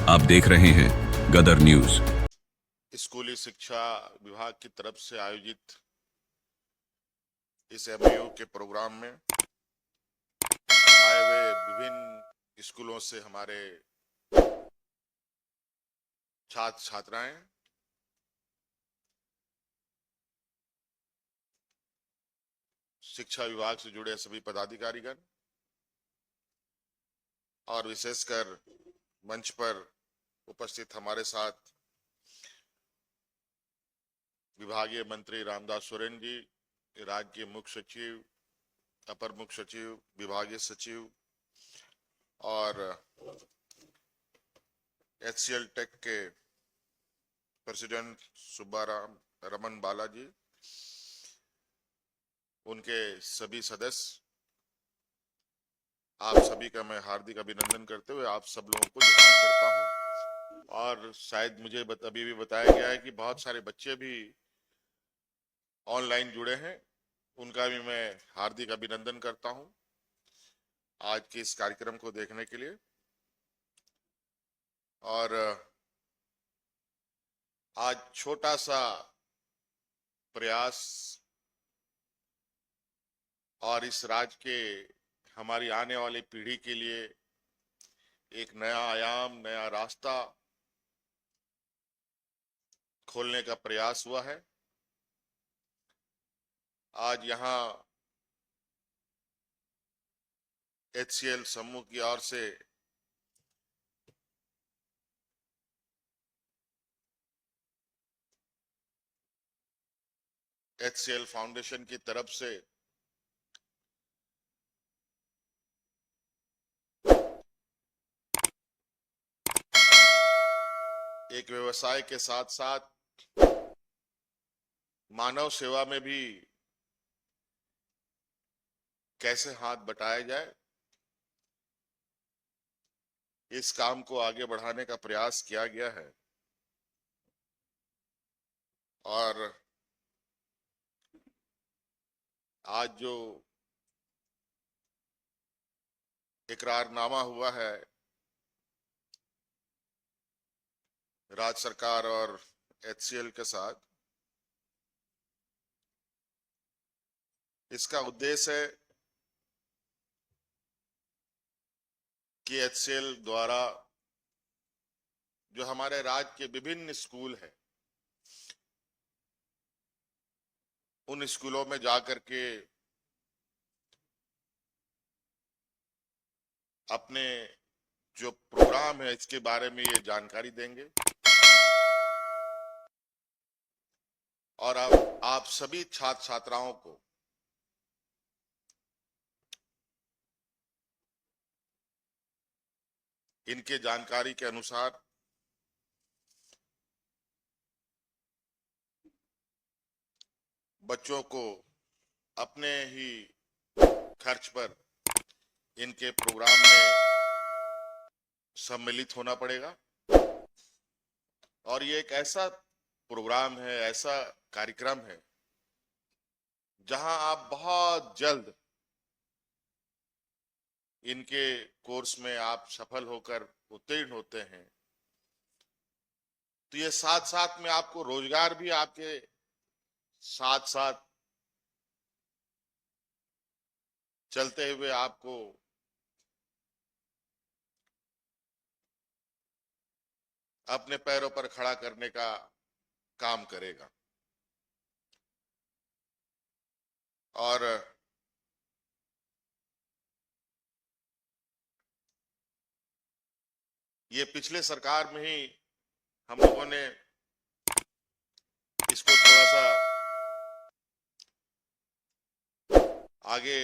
आप देख रहे हैं गदर न्यूज। स्कूली शिक्षा विभाग की तरफ से आयोजित इस एमओयू के प्रोग्राम में आए हुए विभिन्न स्कूलों से हमारे छात्र छात्राएं शिक्षा विभाग से जुड़े सभी पदाधिकारीगण और विशेषकर मंच पर उपस्थित हमारे साथ विभागीय मंत्री रामदास सोरेन जी, राज्य के मुख्य सचिव, अपर मुख्य सचिव, विभागीय सचिव और एचसीएल टेक के प्रेसिडेंट सुब्बाराम रमन बालाजी, उनके सभी सदस्य, आप सभी का मैं हार्दिक अभिनंदन करते हुए आप सब लोगों को जोहार करता हूं। और शायद मुझे अभी भी बताया गया है कि बहुत सारे बच्चे भी ऑनलाइन जुड़े हैं, उनका भी मैं हार्दिक अभिनंदन करता हूं आज के इस कार्यक्रम को देखने के लिए। और आज छोटा सा प्रयास और इस राज्य के हमारी आने वाली पीढ़ी के लिए एक नया आयाम, नया रास्ता खोलने का प्रयास हुआ है। आज यहां एचसीएल समूह की ओर से एचसीएल फाउंडेशन की तरफ से एक व्यवसाय के साथ साथ मानव सेवा में भी कैसे हाथ बटाया जाए, इस काम को आगे बढ़ाने का प्रयास किया गया है। और आज जो इकरारनामा हुआ है राज्य सरकार और एचसीएल के साथ, इसका उद्देश्य है कि एचसीएल द्वारा जो हमारे राज्य के विभिन्न स्कूल हैं, उन स्कूलों में जाकर के अपने जो प्रोग्राम है इसके बारे में ये जानकारी देंगे। और अब आप सभी छात्र छात्राओं को इनके जानकारी के अनुसार बच्चों को अपने ही खर्च पर इनके प्रोग्राम में सम्मिलित होना पड़ेगा। और ये एक ऐसा प्रोग्राम है, ऐसा कार्यक्रम है जहां आप बहुत जल्द इनके कोर्स में आप सफल होकर उत्तीर्ण होते हैं, तो ये साथ साथ में आपको रोजगार भी आपके साथ साथ चलते हुए आपको अपने पैरों पर खड़ा करने का काम करेगा। और ये पिछले सरकार में ही हम लोगों ने इसको थोड़ा सा आगे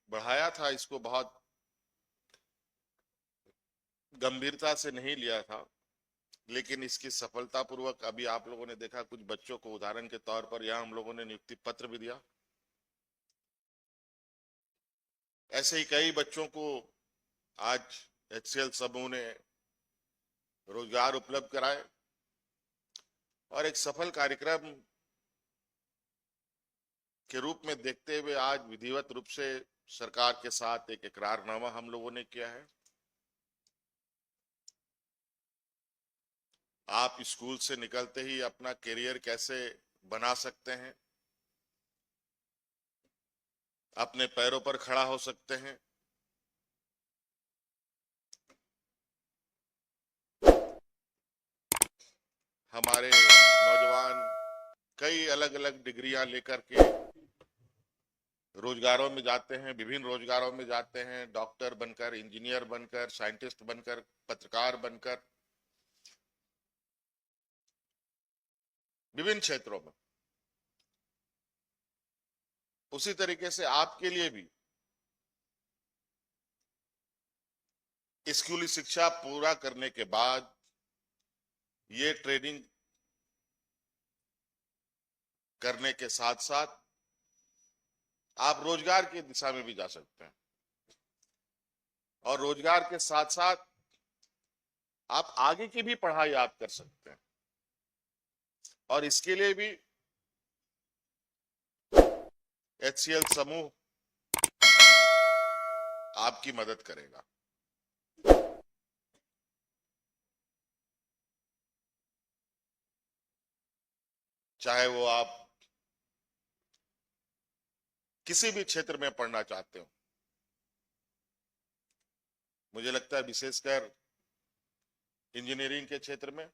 बढ़ाया था, इसको बहुत गंभीरता से नहीं लिया था, लेकिन इसकी सफलतापूर्वक अभी आप लोगों ने देखा, कुछ बच्चों को उदाहरण के तौर पर यहां हम लोगों ने नियुक्ति पत्र भी दिया। ऐसे ही कई बच्चों को आज एचसीएल समूह ने रोजगार उपलब्ध कराए और एक सफल कार्यक्रम के रूप में देखते हुए आज विधिवत रूप से सरकार के साथ एक इकरारनामा हम लोगों ने किया है। आप स्कूल से निकलते ही अपना करियर कैसे बना सकते हैं, अपने पैरों पर खड़ा हो सकते हैं। हमारे नौजवान कई अलग अलग डिग्रियां लेकर के रोजगारों में जाते हैं, विभिन्न रोजगारों में जाते हैं, डॉक्टर बनकर, इंजीनियर बनकर, साइंटिस्ट बनकर, पत्रकार बनकर, विभिन्न क्षेत्रों में। उसी तरीके से आपके लिए भी स्कूली शिक्षा पूरा करने के बाद ये ट्रेनिंग करने के साथ साथ आप रोजगार की दिशा में भी जा सकते हैं, और रोजगार के साथ साथ आप आगे की भी पढ़ाई आप कर सकते हैं, और इसके लिए भी HCL समूह आपकी मदद करेगा। चाहे वो आप किसी भी क्षेत्र में पढ़ना चाहते हो, मुझे लगता है विशेषकर इंजीनियरिंग के क्षेत्र में,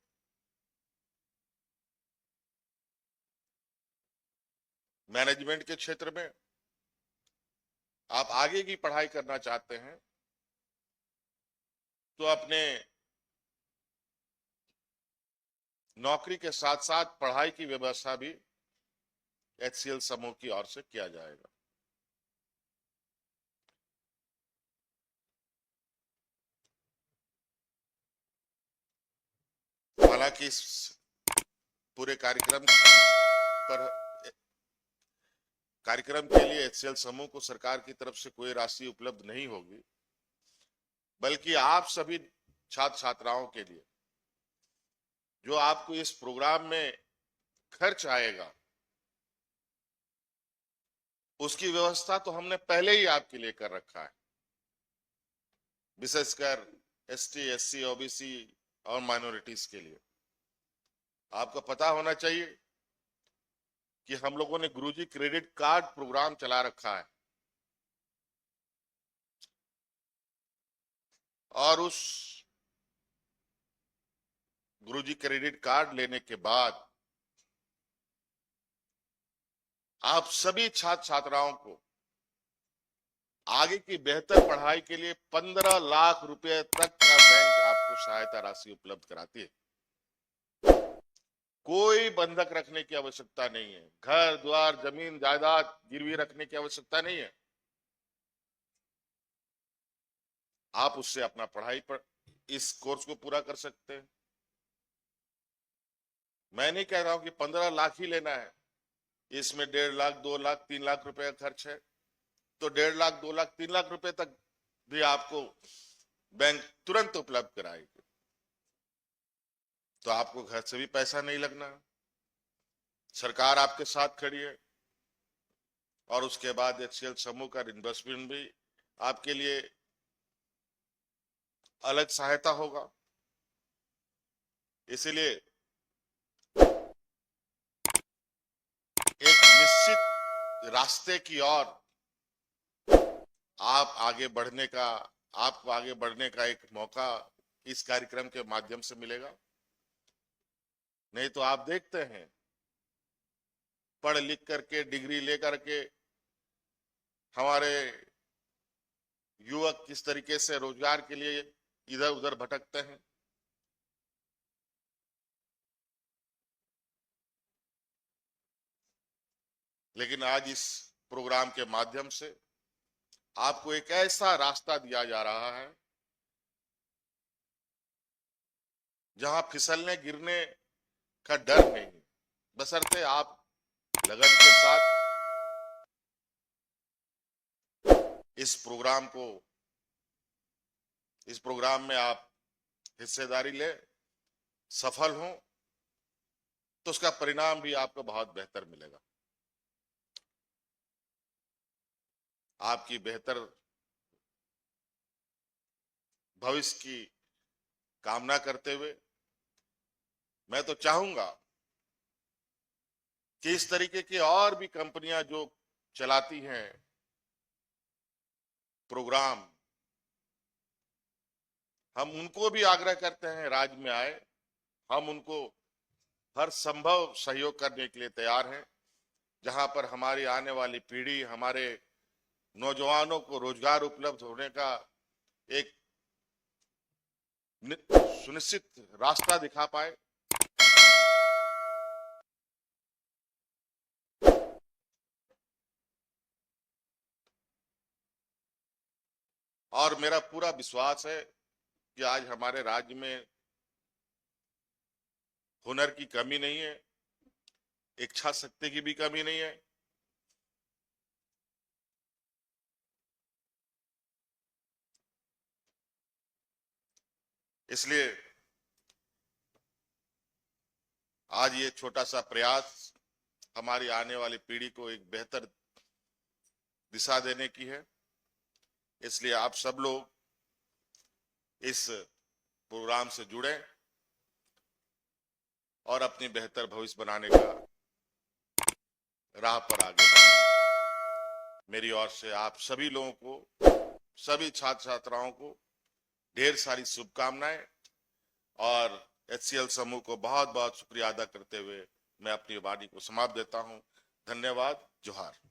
मैनेजमेंट के क्षेत्र में आप आगे की पढ़ाई करना चाहते हैं, तो अपने नौकरी के साथ साथ पढ़ाई की व्यवस्था भी HCL समूह की ओर से किया जाएगा। हालांकि इस पूरे कार्यक्रम के लिए HCL समूह को सरकार की तरफ से कोई राशि उपलब्ध नहीं होगी, बल्कि आप सभी छात्र छात्राओं के लिए जो आपको इस प्रोग्राम में खर्च आएगा, उसकी व्यवस्था तो हमने पहले ही आपके लिए कर रखा है। विशेषकर ST, SC, OBC और माइनॉरिटीज के लिए आपको पता होना चाहिए कि हम लोगों ने गुरुजी क्रेडिट कार्ड प्रोग्राम चला रखा है, और उस गुरुजी क्रेडिट कार्ड लेने के बाद आप सभी छात्र छात्राओं को आगे की बेहतर पढ़ाई के लिए 15 लाख रुपए तक का बैंक आपको सहायता राशि उपलब्ध कराती है। कोई बंधक रखने की आवश्यकता नहीं है, घर द्वार जमीन जायदाद गिरवी रखने की आवश्यकता नहीं है। आप उससे अपना पढ़ाई पर इस कोर्स को पूरा कर सकते हैं। मैं नहीं कह रहा हूं कि 15 लाख ही लेना है, इसमें 1.5 लाख, 2 लाख, 3 लाख रुपए का खर्च है, तो 1.5 लाख, 2 लाख, 3 लाख रुपए तक भी आपको बैंक तुरंत उपलब्ध कराएगी। तो आपको घर से भी पैसा नहीं लगना, सरकार आपके साथ खड़ी है, और उसके बाद HCL समूह का इन्वेस्टमेंट भी आपके लिए अलग सहायता होगा। इसीलिए एक निश्चित रास्ते की ओर आपको आगे बढ़ने का एक मौका इस कार्यक्रम के माध्यम से मिलेगा। नहीं तो आप देखते हैं, पढ़ लिख करके, डिग्री लेकर के हमारे युवक किस तरीके से रोजगार के लिए इधर उधर भटकते हैं। लेकिन आज इस प्रोग्राम के माध्यम से आपको एक ऐसा रास्ता दिया जा रहा है जहां फिसलने गिरने का डर नहीं, बशर्ते आप लगन के साथ इस प्रोग्राम में आप हिस्सेदारी ले, सफल हो, तो उसका परिणाम भी आपको बहुत बेहतर मिलेगा। आपकी बेहतर भविष्य की कामना करते हुए मैं तो चाहूंगा कि इस तरीके की और भी कंपनियां जो चलाती हैं प्रोग्राम, हम उनको भी आग्रह करते हैं राज्य में आए। हम उनको हर संभव सहयोग करने के लिए तैयार हैं, जहां पर हमारी आने वाली पीढ़ी, हमारे नौजवानों को रोजगार उपलब्ध होने का एक सुनिश्चित रास्ता दिखा पाए। और मेरा पूरा विश्वास है कि आज हमारे राज्य में हुनर की कमी नहीं है, इच्छा शक्ति की भी कमी नहीं है। इसलिए आज ये छोटा सा प्रयास हमारी आने वाली पीढ़ी को एक बेहतर दिशा देने की है। इसलिए आप सब लोग इस प्रोग्राम से जुड़े और अपनी बेहतर भविष्य बनाने का राह पर आगे बढ़ें। मेरी ओर से आप सभी लोगों को, सभी छात्र छात्राओं को ढेर सारी शुभकामनाएं और HCL समूह को बहुत बहुत शुक्रिया अदा करते हुए मैं अपनी वाणी को समाप्त देता हूं। धन्यवाद। जोहार।